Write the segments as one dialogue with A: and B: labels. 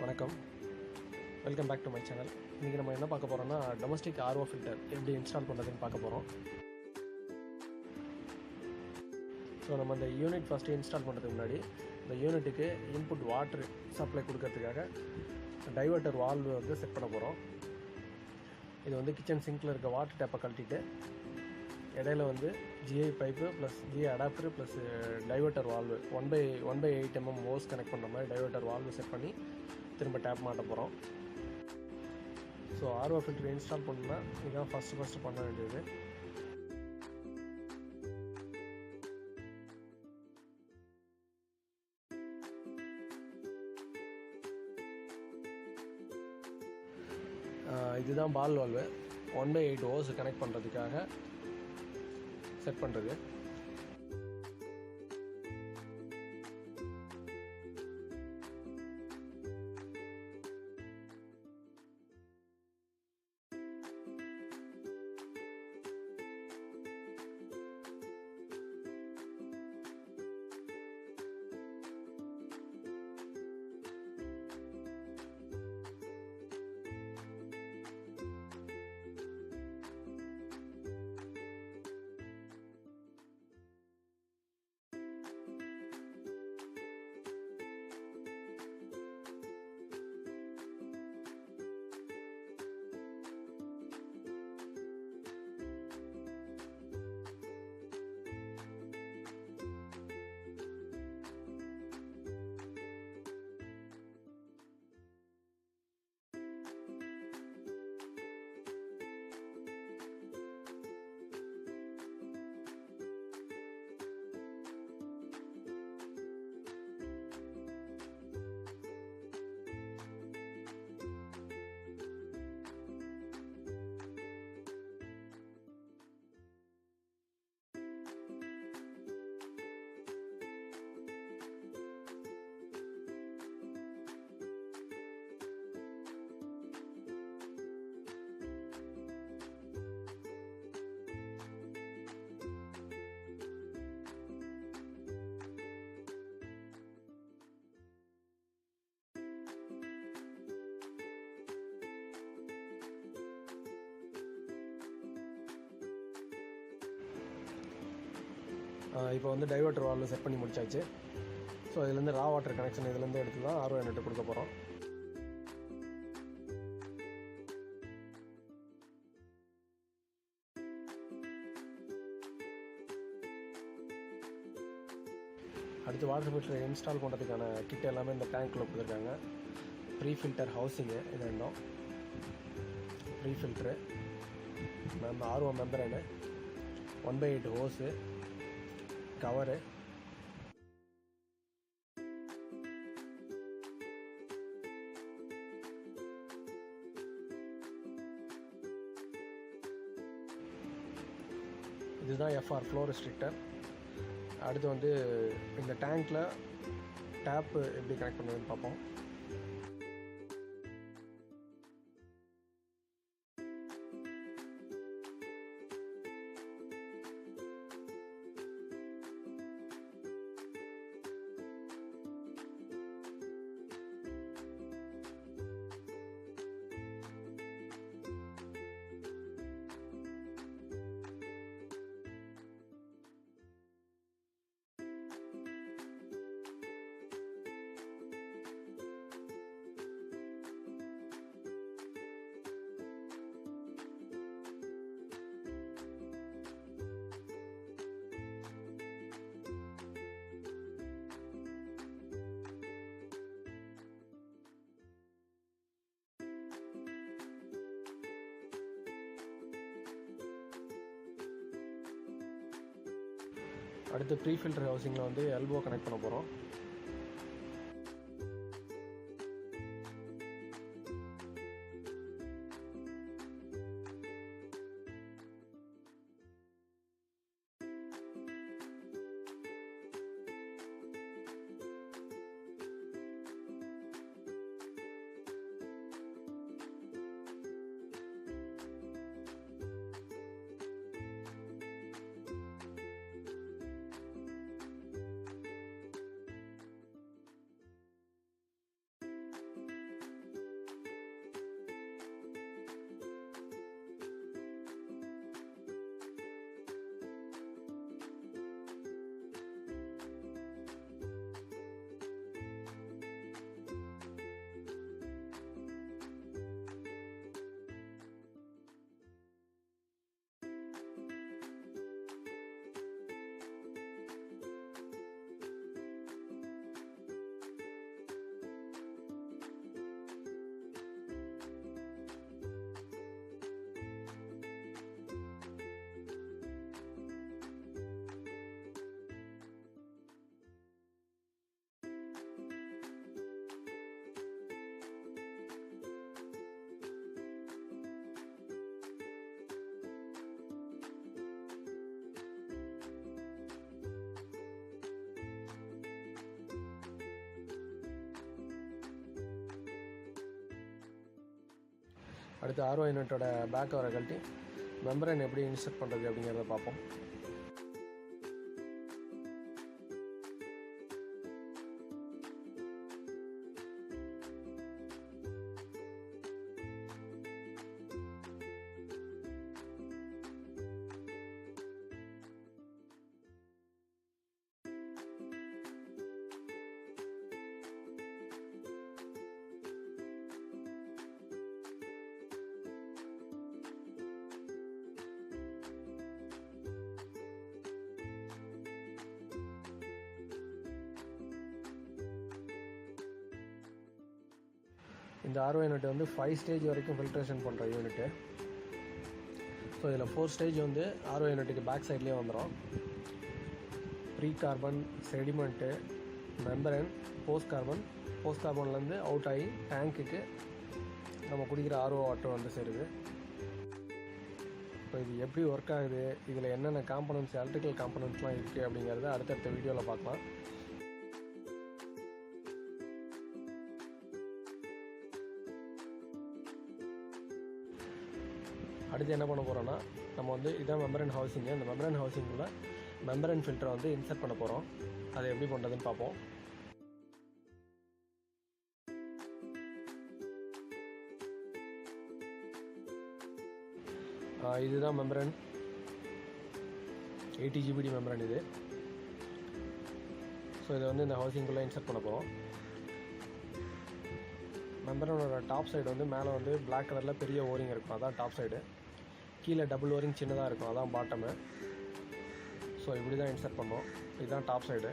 A: வணக்கம், welcome back to my channel. இன்றைக்கி நம்ம என்ன பார்க்க போகிறோம்னா, டொமஸ்டிக் ஆர்ஓ ஃபில்டர் எப்படி இன்ஸ்டால் பண்ணுறதுன்னு பார்க்க போகிறோம். ஸோ நம்ம இந்த யூனிட் ஃபஸ்ட்டு இன்ஸ்டால் பண்ணுறதுக்கு முன்னாடி இந்த யூனிட்டுக்கு இன்புட் வாட்ரு சப்ளை கொடுக்கறதுக்காக டைவர்ட்டர் வால்வு வந்து செட் பண்ண போகிறோம். இது வந்து கிச்சன் சிங்கில் இருக்க வாட்டர் டேப்பை கழட்டிட்டு இடையில வந்து GI pipe plus GI adapter plus diverter valve 1/8 mm hose connect பண்ணுற மாதிரி டைவர்ட்டர் வால்வு செட் பண்ணி திரும்ப டேப் மாட்ட போகிறோம். ஸோ ஆர்ஓ ஃபில்டர் இன்ஸ்டால் பண்ணணும்னா இதுதான் ஃபஸ்ட்டு பண்ண வேண்டியது. இதுதான் பால் வால்வு 1/8 ஹோஸ் கனெக்ட் பண்ணுறதுக்காக செட் பண்ணுறது. இப்போ வந்து டைவர்ட்டர் வால்வு செட் பண்ணி முடிச்சாச்சு. ஸோ இதுலேருந்து ரா வாட்டர் கனெக்ஷன் இதுலேருந்து எடுத்து தான் ஆர்ஓ யூனிட் கொடுக்க போகிறோம். அடுத்து வாட்டர் ஃபில்டர் இன்ஸ்டால் பண்ணுறதுக்கான கிட் எல்லாமே இந்த டேங்க்கில் கொடுத்துருக்காங்க. ப்ரீ ஃபில்டர் ஹவுசிங்கு இது ரெண்டும், ப்ரீ ஃபில்ட்ரு, நம்ம ஆர்ஓ மெம்பரேனு, 1/8 ஹோஸு, கவரு, இதுதான் எஃப்ஆர் ஃப்ளோ ரெஸ்ட்ரிக்டர். அடுத்து வந்து இந்த டேங்க்கில் டேப்பு எப்படி கனெக்ட் பண்ணுறதுன்னு பார்ப்போம். அடுத்து ப்ரீ ஃபில்டர் ஹவுசிங்கில் வந்து எல்போ கனெக்ட் பண்ண போகிறோம். அடுத்து ஆர்ஓ யூனிட்டோட பேக் கவரை கழட்டி மெம்பரன் எப்படி இன்சர்ட் பண்ணுறது அப்படிங்கிறத பார்ப்போம். இந்த ஆர்ஓ யூனிட் வந்து 5 ஸ்டேஜ் வரைக்கும் ஃபில்ட்ரேஷன் பண்ணுற யூனிட்டு. ஸோ இதில் 4 ஸ்டேஜ் வந்து ஆர்ஓ யூனிட்டுக்கு பேக் சைட்லேயே வந்துடும். Pre carbon, sediment, membrane, post கார்பன்லேருந்து அவுட் ஆகி டேங்க்குக்கு நம்ம குடிக்கிற ஆர்ஓ வாட்டர் வந்து சேருது. ஸோ இது எப்படி ஒர்க் ஆகுது, இதில் என்னென்ன காம்பனன்ட்ஸ், எலக்ட்ரிக்கல் காம்பனன்ட்ஸ்லாம் இருக்குது அப்படிங்கிறத அடுத்தடுத்த வீடியோவில் பார்க்கலாம். அடுத்து என்ன பண்ண போகிறோன்னா, நம்ம வந்து இதான் மெம்பரன் ஹவுசிங்கு. அந்த மெம்பரன் ஹவுசிங்கில் மெம்பரன் ஃபில்டரை வந்து இன்சர்ட் பண்ண போகிறோம். அதை எப்படி பண்ணுறதுன்னு பார்ப்போம். இதுதான் மெம்பரன், 80 GBD மெம்பரன் இது. ஸோ இதை வந்து இந்த ஹவுசிங்குள்ளே இன்சர்ட் பண்ண போகிறோம். மெம்பரனோட டாப் சைடு வந்து மேலே வந்து பிளாக் கலரில் பெரிய ஓரிங் இருக்கும், அதான் டாப் சைடு. கீழே டபுள் ஓரிங் சின்னதாக இருக்கும், அதான் பாட்டமு. ஸோ இப்படி தான் இன்சர்ட் பண்ணோம். இதுதான் டாப் சைடு.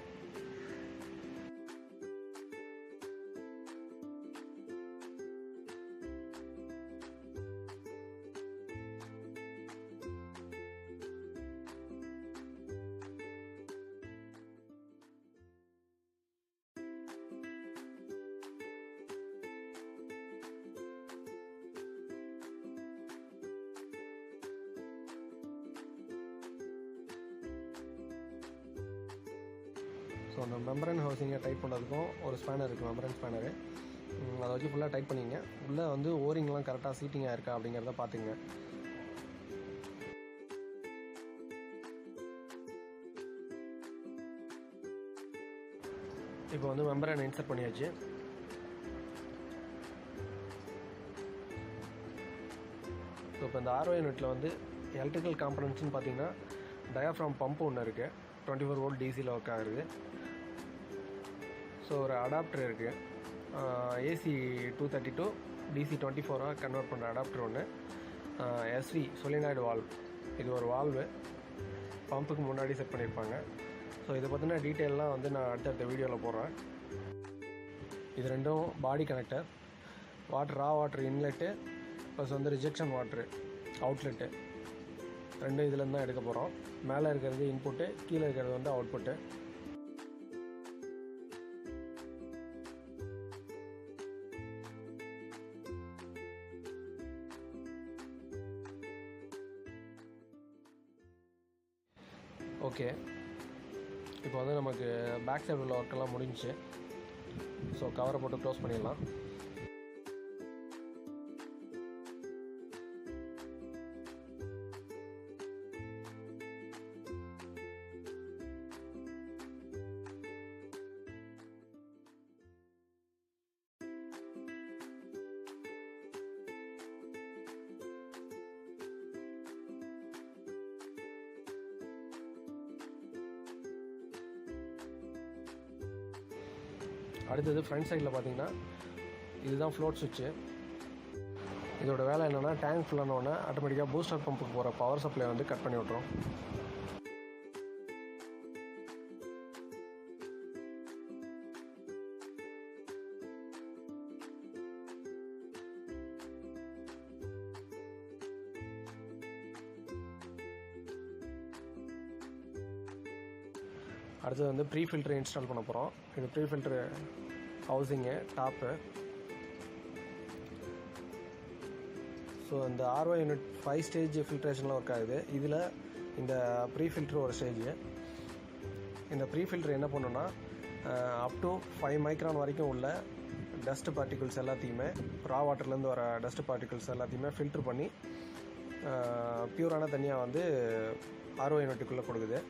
A: ஸோ அந்த மெம்பரன் ஹவுசிங்கை டைட் பண்ணுறதுக்கும் ஒரு ஸ்பேனர் இருக்குது, மெம்பரன் ஸ்பேனரு. அதை வச்சு ஃபுல்லாக டைட் பண்ணிங்க. உள்ளே வந்து ஓரிங்லாம் கரெக்டாக சீட்டிங்காக இருக்கா அப்படிங்கிறத பார்த்துங்க. இப்போ வந்து மெம்பரன் இன்சர்ட் பண்ணியாச்சு. ஸோ இப்போ இந்த ஆர்ஓ யூனிட்டில் வந்து எலக்ட்ரிக்கல் காம்பனன்ட்ஸ்னு பார்த்தீங்கன்னா டயாஃப்ராம் பம்பு ஒன்று இருக்குது, 24 வோல்ட் டிசியில் ஒர்க் ஆகுது. ஸோ ஒரு அடாப்டர் இருக்குது, ஏசி 232 DC 24 கன்வெர்ட் பண்ணுற அடாப்டர் ஒன்று. எஸ்வி சொலினாய்டு வால்வ், இது ஒரு வால்வு பம்புக்கு முன்னாடி செட் பண்ணியிருப்பாங்க. ஸோ இதை பற்றின டீட்டெயிலெலாம் வந்து நான் அடுத்தடுத்த வீடியோவில் போடுறேன். இது ரெண்டும் பாடி கனெக்டர், ரா வாட்டர் இன்லெட்டு ப்ளஸ் வந்து ரிஜெக்ஷன் வாட்ரு அவுட்லெட்டு, ரெண்டும் இதுலேருந்து தான் எடுக்க போகிறோம். மேலே இருக்கிறது இன்புட்டு, கீழே இருக்கிறது வந்து அவுட்புட்டு. ஓகே, இப்போ வந்து நமக்கு பேக் சைடு உள்ள ஒர்க்கெல்லாம் முடிஞ்சிச்சு. ஸோ கவரை போட்டு க்ளோஸ் பண்ணிடலாம். அடுத்தது ஃப்ரண்ட் சைடில் பார்த்தீங்கன்னா இதுதான் ஃப்ளோட் சுவிட்சு. இதோட வேலை என்னென்னா, டேங்க் ஃபுல்லானோடனே ஆட்டோமேட்டிக்காக பூஸ்டர் பம்புக்கு போகிற பவர் சப்ளை வந்து கட் பண்ணி விட்ரும். அடுத்தது வந்து ப்ரீ ஃபில்டர் இன்ஸ்டால் பண்ண போகிறோம். இது pre filter housing top. So இந்த ஆர்ஓ யூனிட் 5 ஸ்டேஜ் ஃபில்ட்ரேஷனில் ஒர்க் ஆகுது. இதில் இந்த ப்ரீ ஃபில்ட்ரு ஒரு ஸ்டேஜ். இந்த ப்ரீ ஃபில்ட்ரு என்ன பண்ணுன்னா, அப் டு 5 மைக்ரான் வரைக்கும் உள்ள டஸ்ட் பார்ட்டிகிள்ஸ் எல்லாத்தையுமே, ரா வாட்டர்லேருந்து வர டஸ்ட் பார்ட்டிகிள்ஸ் எல்லாத்தையுமே ஃபில்ட்ரு பண்ணி பியூரான தண்ணியாக வந்து ஆர்ஓ யூனிட்டுக்குள்ளே கொடுக்குது.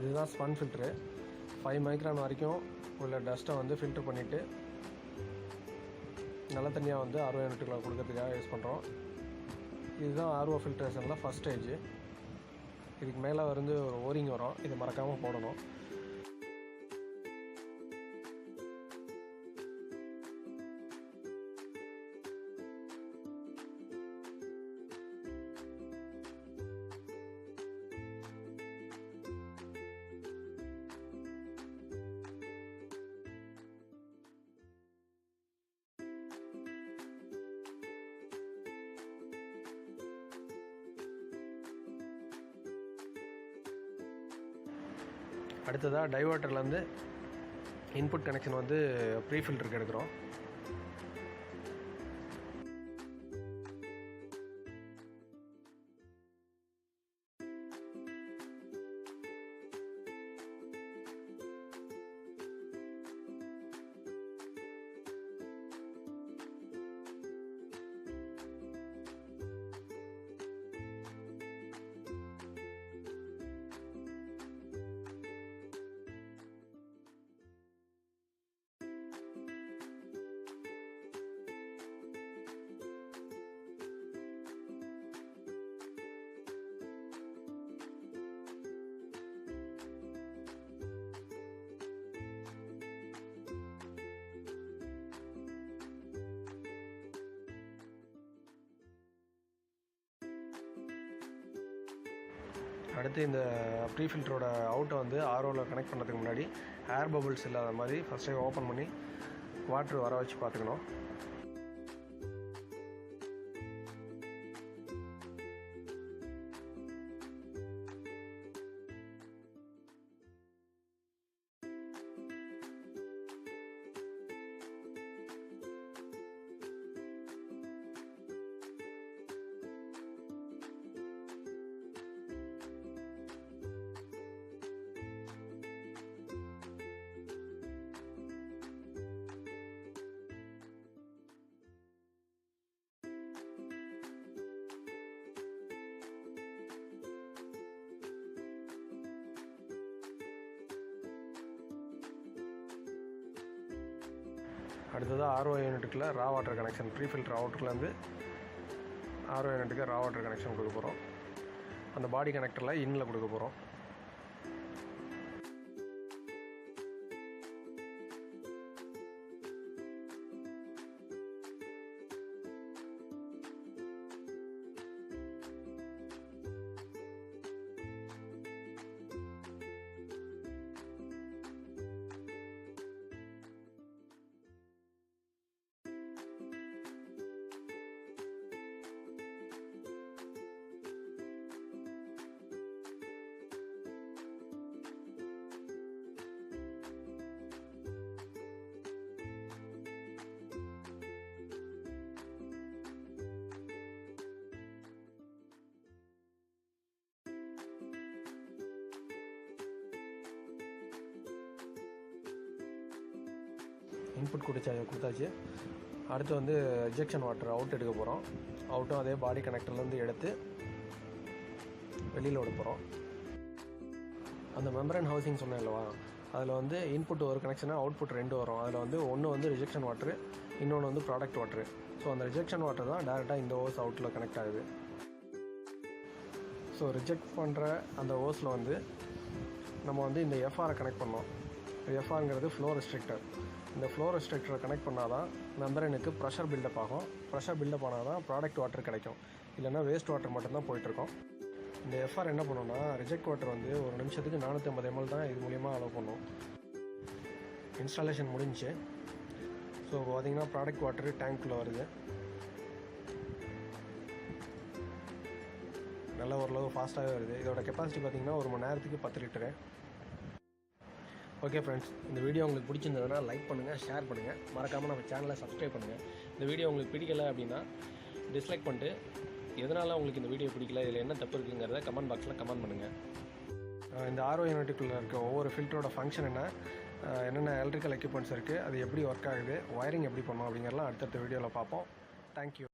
A: இதுதான் ஸ்பன் ஃபில்ட்ரு. 5 மைக்ரான் வரைக்கும் உள்ள டஸ்ட்டை வந்து ஃபில்ட்ரு பண்ணிவிட்டு நல்ல தண்ணியாக வந்து ஆர்ஓ யூனிட்டுக்குள்ள கொடுக்கறதுக்காக யூஸ் பண்ணுறோம். இதுதான் ஆர்ஓ ஃபில்ட்ரேஷனில் ஃபஸ்ட் ஸ்டேஜ். இதுக்கு மேலே வந்து ஒரு ஓரிங் வரும், இதை மறக்காமல் போடணும். அடுத்ததாக டைவர்ட்டர்லேருந்து இன்புட் கனெக்ஷன் வந்து ப்ரீ ஃபில்டருக்கு எடுக்கிறோம். அடுத்து இந்த ப்ரீ ஃபில்டரோட அவுட்டை வந்து ஆர்ஓவில் கனெக்ட் பண்ணுறதுக்கு முன்னாடி ஏர் பபுள்ஸ் இல்லாத மாதிரி ஃபஸ்ட்டே ஓப்பன் பண்ணி வாட்ரு வர வச்சு பார்த்துக்கணும். அடுத்ததாக ஆர்ஓ யூனிட்டுக்குள்ள raw water connection, pre filter அவுட்டர்லேருந்து ஆர்ஓ யூனிட்டுக்கு ரா வாட்டர் கனெக்ஷன் கொடுக்க போகிறோம். அந்த பாடி கனெக்டரில் இன்னில் கொடுக்க போகிறோம். இன்புட் கொடுத்தாச்சு. அடுத்து வந்து ரிஜெக்ஷன் வாட்டர் அவுட் எடுக்க போகிறோம். அவுட்டும் அதே பாடி கனெக்டர்லேருந்து எடுத்து வெளியில் விட போகிறோம். அந்த மெம்பரன் ஹவுசிங் சொன்னேன் இல்லவா, அதில் வந்து இன்புட் ஒரு கனெக்ஷனாக அவுட்புட் 2 வரும். அதில் வந்து ஒன்று வந்து ரிஜெக்ஷன் வாட்ரு, இன்னொன்று வந்து ப்ராடக்ட் வாட்ரு. ஸோ அந்த ரிஜெக்ஷன் வாட்டர் தான் டேரெக்டாக இந்த ஓஸ் அவுட்டில் கனெக்ட் ஆகுது. ஸோ ரிஜெக்ட் பண்ணுற அந்த ஓஸில் வந்து நம்ம வந்து இந்த எஃப்ஆரை கனெக்ட் பண்ணோம். எஃப்ஆருங்கிறது ஃப்ளோ ரெஸ்ட்ரிக்டர். இந்த ஃப்ளோ ரெஸ்ட்ரிக்டரை கனெக்ட் பண்ணால் தான் மெம்பரனுக்கு ப்ரெஷர் பில்டப் ஆகும். ப்ரெஷர் பில்டப் ஆனால் தான் ப்ராடக்ட் வாட்டர் கிடைக்கும், இல்லைனா வேஸ்ட் வாட்டர் மட்டும்தான் போயிட்டுருக்கோம். இந்த எஃப்ஆர் என்ன பண்ணோன்னா, ரிஜெக்ட் வாட்டர் வந்து ஒரு நிமிஷத்துக்கு 450 ml தான் இது மூலிமா அலோவ் பண்ணும். இன்ஸ்டாலேஷன் முடிஞ்சு. ஸோ பார்த்திங்கன்னா ப்ராடக்ட் வாட்டர் டேங்க்குள்ளே வருது. நல்லா ஓரளவு ஃபாஸ்ட்டாகவே வருது. இதோட கெப்பாசிட்டி பார்த்திங்கன்னா 1 மணி நேரத்துக்கு 10 லிட்டரு. ஓகே ஃப்ரெண்ட்ஸ், இந்த வீடியோ உங்களுக்கு பிடிச்சிருந்ததுன்னா லைக் பண்ணுங்கள், ஷேர் பண்ணுங்கள், மறக்காமல் நம்ம சேனலை சப்ஸ்கிரைப் பண்ணுங்கள். இந்த வீடியோ உங்களுக்கு பிடிக்கலை அப்படின்னா டிஸ்லைக் பண்ணிட்டு எதனால் உங்களுக்கு இந்த வீடியோ பிடிக்கல, இதில் என்ன தப்பு இருக்குங்கிறத கமெண்ட் பாக்ஸில் கமெண்ட் பண்ணுங்கள். இந்த ஆர்ஓ யூனிட்டுக்குள்ளே இருக்க ஒவ்வொரு ஃபில்டரோட ஃபங்க்ஷன் என்னென்ன எலக்ட்ரிக்கல் எக்யூப்மெண்ட்ஸ் இருக்குது, அது எப்படி ஒர்க் ஆகுது, ஒயரிங் எப்படி பண்ணோம் அப்படிங்கிறலாம் அடுத்தடுத்த வீடியோவில் பார்ப்போம். தேங்க்யூ.